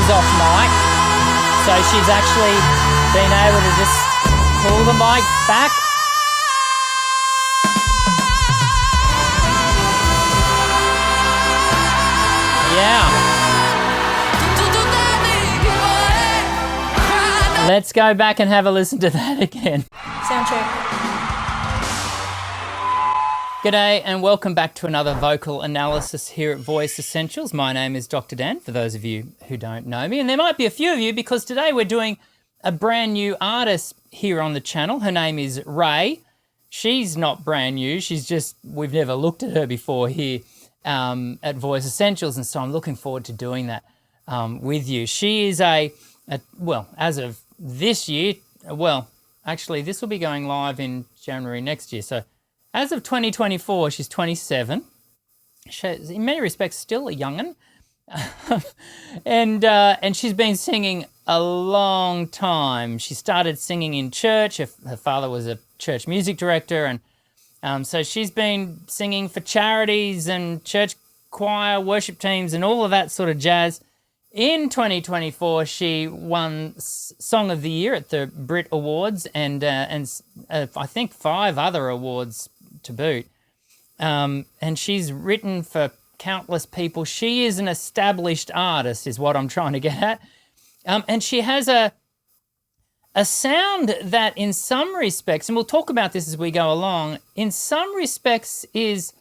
is off mic, so she's actually been able to just pull the mic back. Yeah. Let's go back and have a listen to that again. Sound check. G'day and welcome back to another vocal analysis here at Voice Essentials. My name is Dr. Dan, for those of you who don't know me. And there might be a few of you because today we're doing a brand new artist here on the channel. Her name is RAYE. She's not brand new. We've never looked at her before here at Voice Essentials. And so I'm looking forward to doing that with you. She is as of this year, actually this will be going live in January next year. So as of 2024, she's 27. She's in many respects still a young'un. and she's been singing a long time. She started singing in church. Her father was a church music director. And so she's been singing for charities and church choir, worship teams and all of that sort of jazz. In 2024, she won Song of the Year at the Brit Awards and I think 5 other awards to boot. And she's written for countless people. She is an established artist is what I'm trying to get at. And she has a sound that in some respects, and we'll talk about this as we go along, in some respects is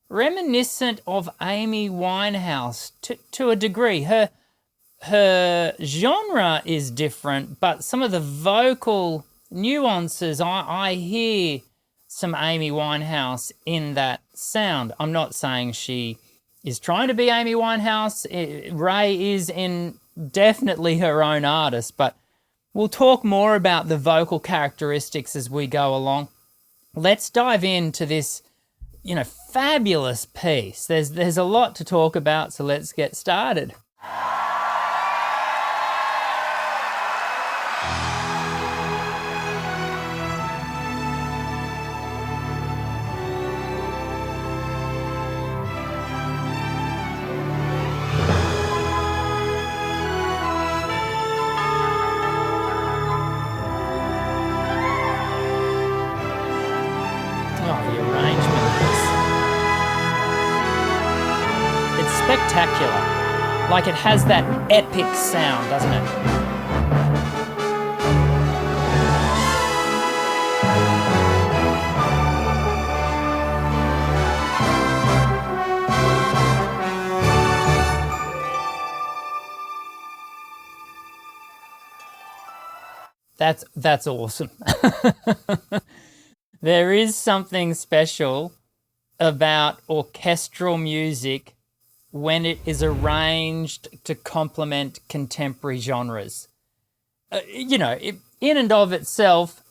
reminiscent of Amy Winehouse to a degree. Her genre is different, but some of the vocal nuances, I hear some Amy Winehouse in that sound. I'm not saying she is trying to be Amy Winehouse. RAYE is definitely her own artist, but we'll talk more about the vocal characteristics as we go along. Let's dive into this, fabulous piece. There's a lot to talk about, so let's get started. Spectacular. Like it has that epic sound, doesn't it? That's awesome. There is something special about orchestral music when it is arranged to complement contemporary genres. In and of itself,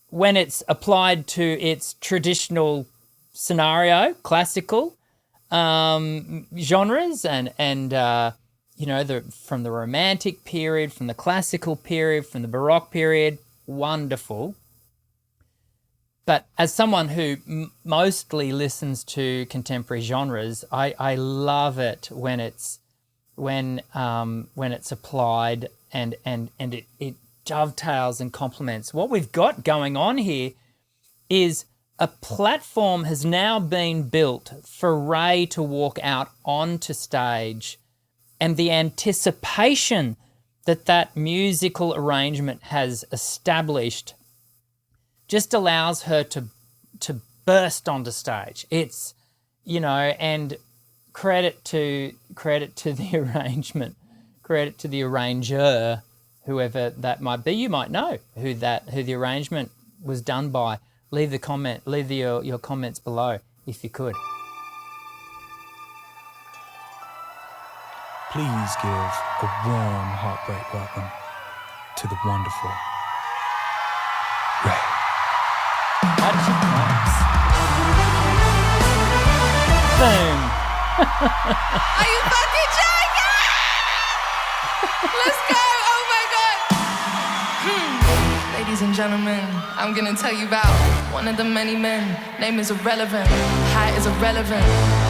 when it's applied to its traditional scenario, classical genres, and from the Romantic period, from the Classical period, from the Baroque period, wonderful. But as someone who mostly listens to contemporary genres, I love it when it's applied and it dovetails and complements. What we've got going on here is a platform has now been built for RAYE to walk out onto stage, and the anticipation that musical arrangement has established just allows her to burst onto stage. It's, and credit to the arrangement, credit to the arranger, whoever that might be. You might know who the arrangement was done by. Leave your comments below if you could. Please give a warm heartbreak welcome to the wonderful RAYE. Boom. Are you fucking joking? Let's go. Oh my God. Ladies and gentlemen, I'm gonna tell you about one of the many men. Name is irrelevant. height is irrelevant.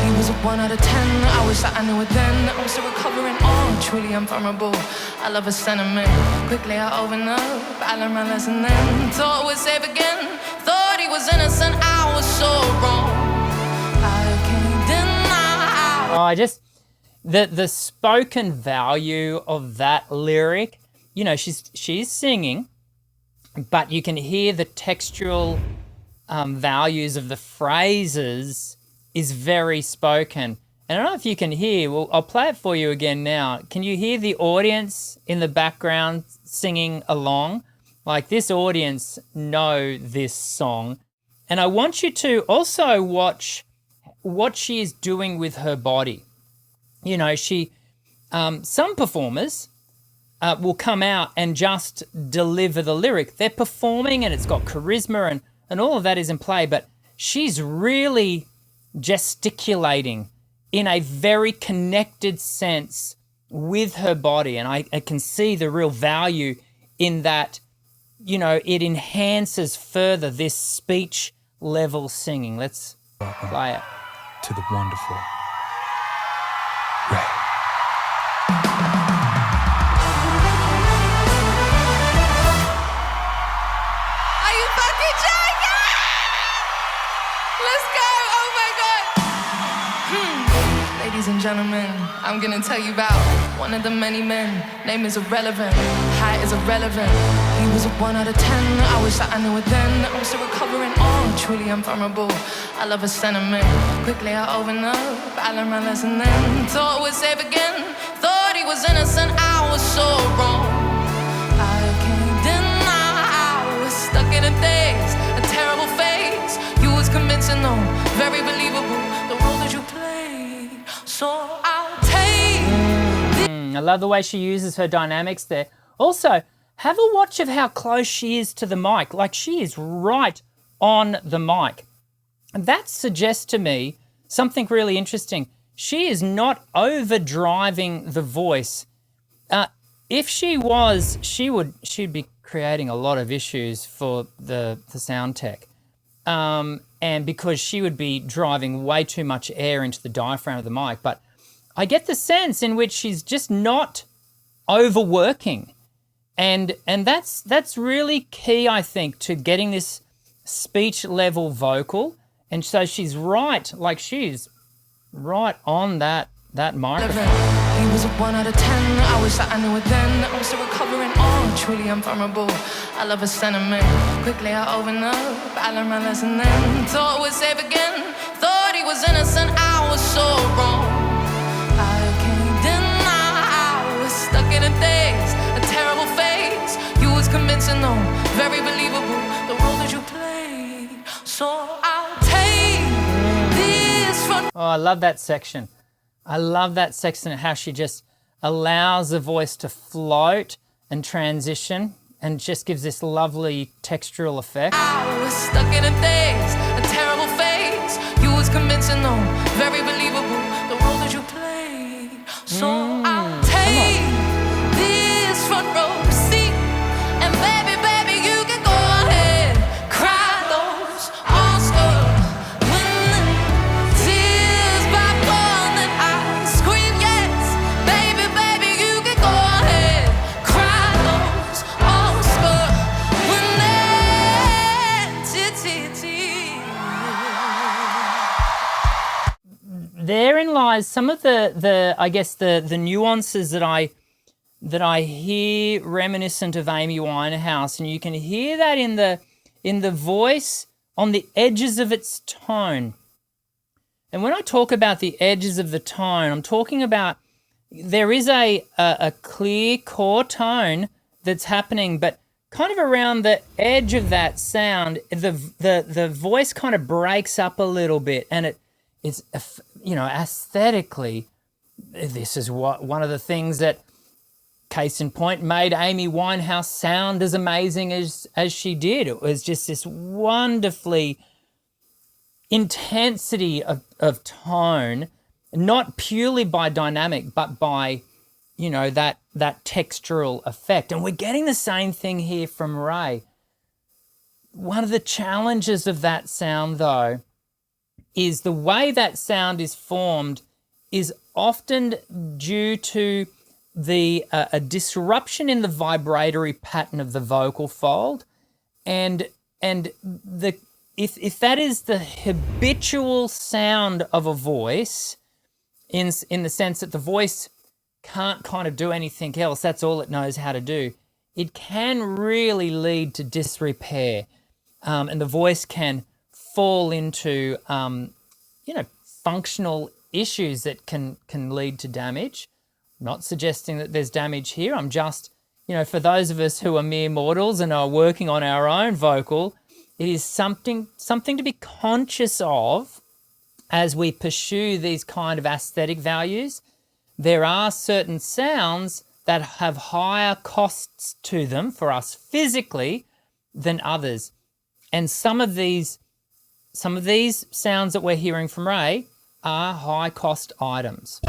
He was a 1 out of 10. I wish that I knew it then. I'm still recovering, truly invulnerable. I love a sentiment. Quickly I open up, I learned my lesson then. Thought we'd save again. Thought he was innocent, I was so wrong. I can't deny. I just, the spoken value of that lyric, you know, she's singing, but you can hear the textural values of the phrases is very spoken. And I don't know if you can hear, well, I'll play it for you again now. Can you hear the audience in the background singing along? Like, this audience know this song. And I want you to also watch what she is doing with her body. You know, some performers will come out and just deliver the lyric. They're performing and it's got charisma and all of that is in play, but she's really gesticulating in a very connected sense with her body. And I can see the real value in that, you know, it enhances further this speech level singing. Let's play it. To the wonderful RAYE. Are you fucking joking? Let's go, oh my God. Ladies and gentlemen, I'm gonna tell you about one of the many men. Name is irrelevant, height is irrelevant. He was a 1 out of 10, I wish that I knew it then. I'm still recovering, truly invulnerable. I love a sentiment, quickly I open up, I learned my lesson then. Thought we'd save again, thought he was innocent, I was so wrong. I can't deny, I was stuck in a daze, a terrible phase. You was convincing though, very believable, the role that you played. So I'll take I love the way she uses her dynamics there. Also, have a watch of how close she is to the mic. Like, she is right on the mic. And that suggests to me something really interesting. She is not overdriving the voice. If she was, she'd be creating a lot of issues for the sound tech. And because she would be driving way too much air into the diaphragm of the mic. But I get the sense in which she's just not overworking. And that's really key, I think, to getting this speech level vocal. And so she's right, like she's right on that microphone. He was a 1 out of 10, I wish that I knew it then. I'm still recovering, truly invulnerable. I love a sentiment, quickly I open up, I learned my lesson then. Thought we'd save again, thought he was innocent, I was so wrong. I can't deny, I was stuck in a daze, a terrible phase. You was convincing though, very believable, the role that you played. So I'll take this front. Oh, I love that section. I love that section, how she just allows the voice to float and transition and just gives this lovely textural effect. I was stuck in a daze, a terrible phase. You was convincing though, very believable, the role that you played. So I'll take this front row seat, and baby, baby, you can go ahead, cry those Oscars. When the tears back on, then I scream yes, baby, baby, you can go ahead, cry those Oscars. When Therein lies some of the I guess the nuances that I hear reminiscent of Amy Winehouse, and you can hear that in the voice on the edges of its tone. And when I talk about the edges of the tone, I'm talking about there is a clear core tone that's happening, but kind of around the edge of that sound, the voice kind of breaks up a little bit, and it's, you know, aesthetically, this is one of the things that, case in point, made Amy Winehouse sound as amazing as she did. It was just this wonderfully intensity of tone, not purely by dynamic, but by, you know, that textural effect. And we're getting the same thing here from RAYE. One of the challenges of that sound, though, is the way that sound is formed is often due to a disruption in the vibratory pattern of the vocal fold, and if that is the habitual sound of a voice, in the sense that the voice can't kind of do anything else, that's all it knows how to do, it can really lead to disrepair, and the voice can fall into functional issues that can lead to damage. I'm not suggesting that there's damage here. I'm just, for those of us who are mere mortals and are working on our own vocal, it is something to be conscious of as we pursue these kind of aesthetic values. There are certain sounds that have higher costs to them for us physically than others. And some of these sounds that we're hearing from Raye are high cost items.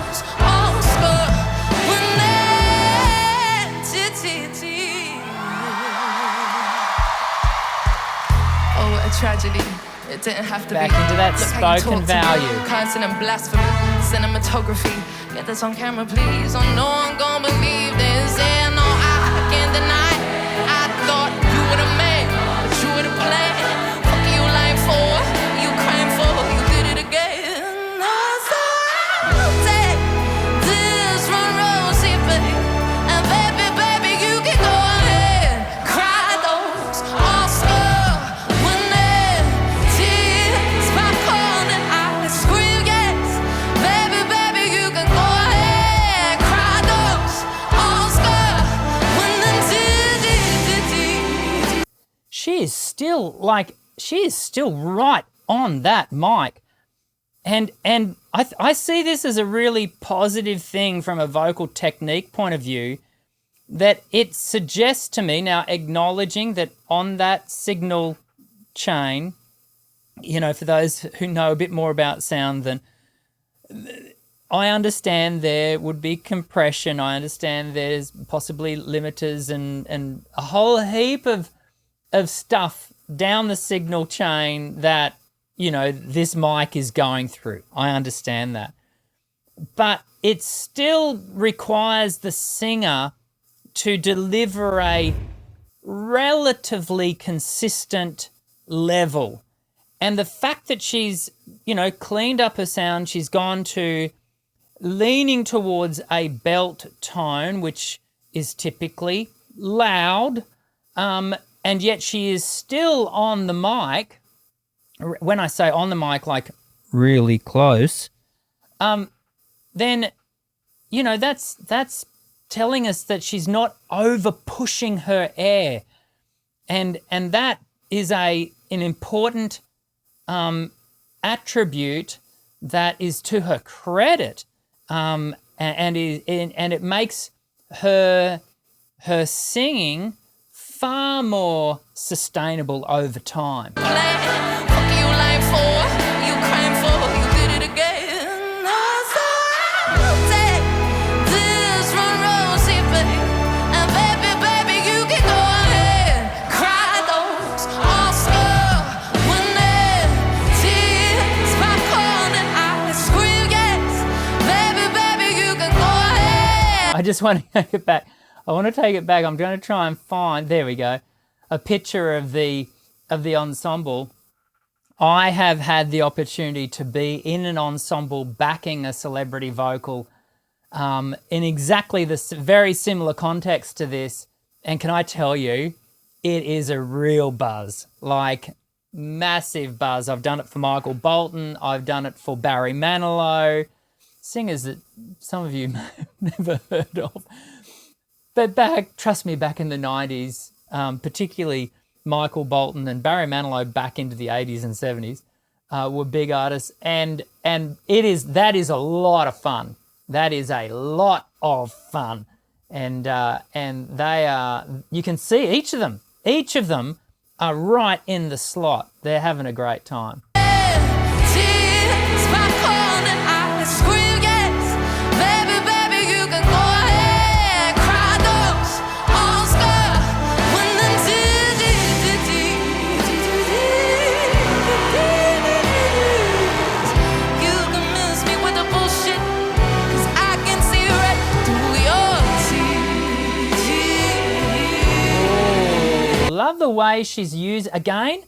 Oh, what a tragedy. It didn't have to Back be. into that Look how you spoken talk to me. value. Cursing and blasphemy, cinematography. Get this on camera, please. Oh, no one gonna believe this. Yeah, no, I can't deny. I thought you were the man, but you were the plan. Fuck you lying for, you crying for, you did it again. Oh, so I'll take this run rosy, baby. And baby, you can go ahead. Cry those Oscar-winning tears. Popcorn and ice cream, yes. Baby, you can go ahead. Cry those Oscar-winning tears. She is still right on that mic. And I see this as a really positive thing from a vocal technique point of view, that it suggests to me, now acknowledging that on that signal chain, for those who know a bit more about sound than I understand, there would be compression. I understand there's possibly limiters and a whole heap of stuff down the signal chain that, this mic is going through. I understand that. But it still requires the singer to deliver a relatively consistent level. And the fact that she's, cleaned up her sound, she's gone to leaning towards a belt tone, which is typically loud, and yet she is still on the mic. When I say on the mic, like really close, then, that's telling us that she's not over pushing her air. And that is an important attribute that is to her credit, and it makes her singing far more sustainable over time. I just want to take it back. I'm going to try and find, there we go, a picture of the ensemble. I have had the opportunity to be in an ensemble backing a celebrity vocal in exactly this very similar context to this. And can I tell you, it is a real buzz, like massive buzz. I've done it for Michael Bolton. I've done it for Barry Manilow, singers that some of you may have never heard of. But trust me, back in the 90s, particularly Michael Bolton and Barry Manilow back into the 80s and 70s were big artists. And that is a lot of fun. That is a lot of fun. And they are, you can see each of them are right in the slot. They're having a great time. way she's used, again,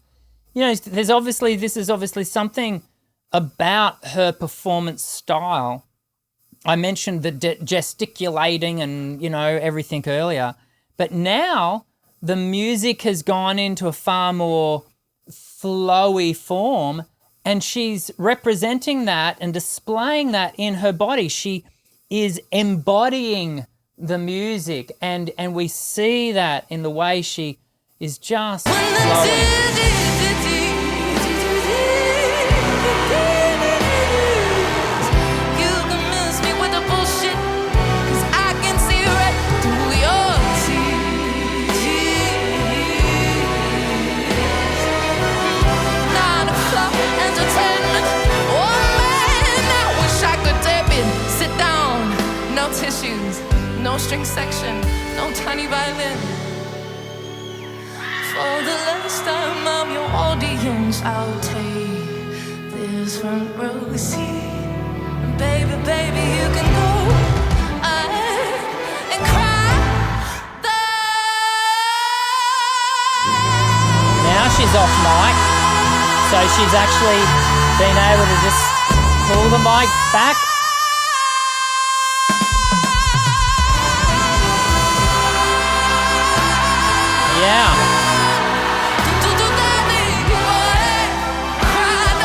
this is obviously something about her performance style. I mentioned the gesticulating and, everything earlier, but now the music has gone into a far more flowy form, and she's representing that and displaying that in her body. She is embodying the music, and we see that in the way she is just flowing. No string section, no tiny violin. For the last time I'm your audience, I'll take this front row seat. Baby, you can go and cry. Now she's off mic, so she's actually been able to just pull the mic back. Yeah.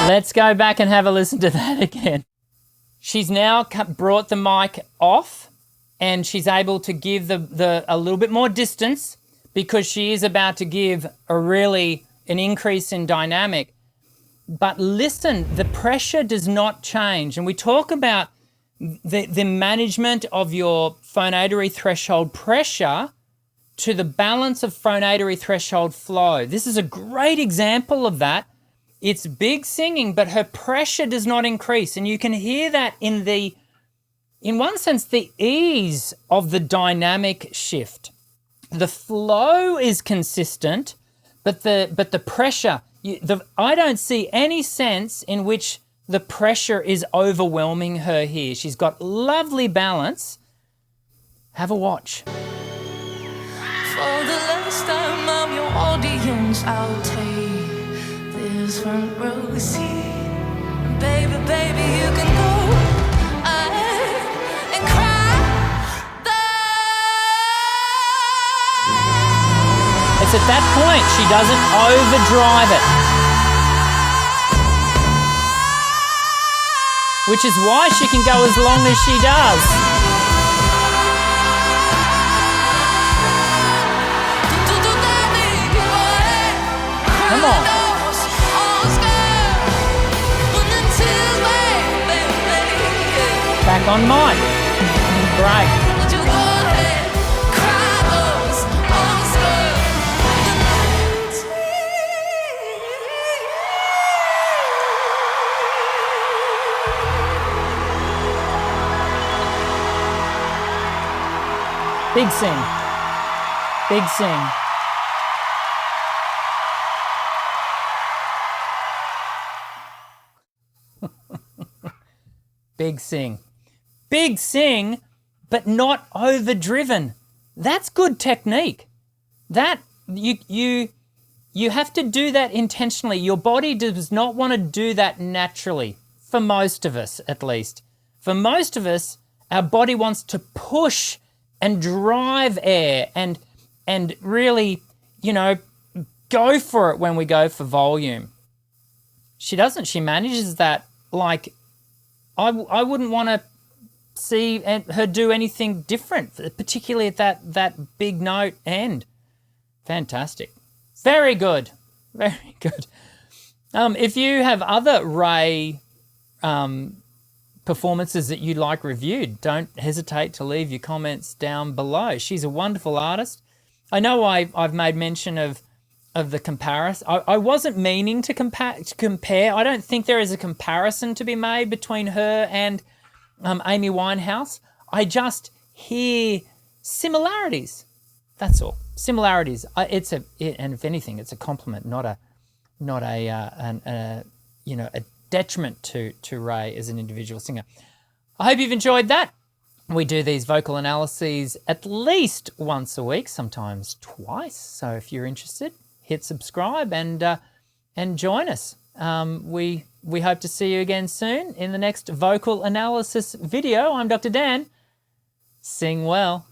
Let's go back and have a listen to that again. She's now brought the mic off, and she's able to give a little bit more distance, because she is about to give an increase in dynamic. But listen, the pressure does not change. And we talk about the management of your phonatory threshold pressure to the balance of phonatory threshold flow. This is a great example of that. It's big singing, but her pressure does not increase. And you can hear that in one sense, the ease of the dynamic shift. The flow is consistent, but the pressure, I don't see any sense in which the pressure is overwhelming her here. She's got lovely balance. Have a watch. For the last time I'm your audience, I'll take this front row seat. Baby, you can go and cry. It's at that point she doesn't overdrive it, which is why she can go as long as she does. Come on. Back on mic. Great. Big sing. Big sing. Big sing. Big sing, but not overdriven. That's good technique. That you have to do that intentionally. Your body does not want to do that naturally, for most of us at least. For most of us, our body wants to push and drive air and really, go for it when we go for volume. She doesn't. She manages that like I wouldn't want to see her do anything different, particularly at that big note end. Fantastic. Very good. Very good. If you have other RAYE performances that you'd like reviewed, don't hesitate to leave your comments down below. She's a wonderful artist. I know I've made mention of the comparison. I wasn't meaning to compare. I don't think there is a comparison to be made between her and Amy Winehouse. I just hear similarities. That's all. Similarities. And if anything, it's a compliment, not a detriment to RAYE as an individual singer. I hope you've enjoyed that. We do these vocal analyses at least once a week, sometimes twice. So if you're interested, hit subscribe and join us. We hope to see you again soon in the next vocal analysis video. I'm Dr. Dan. Sing well.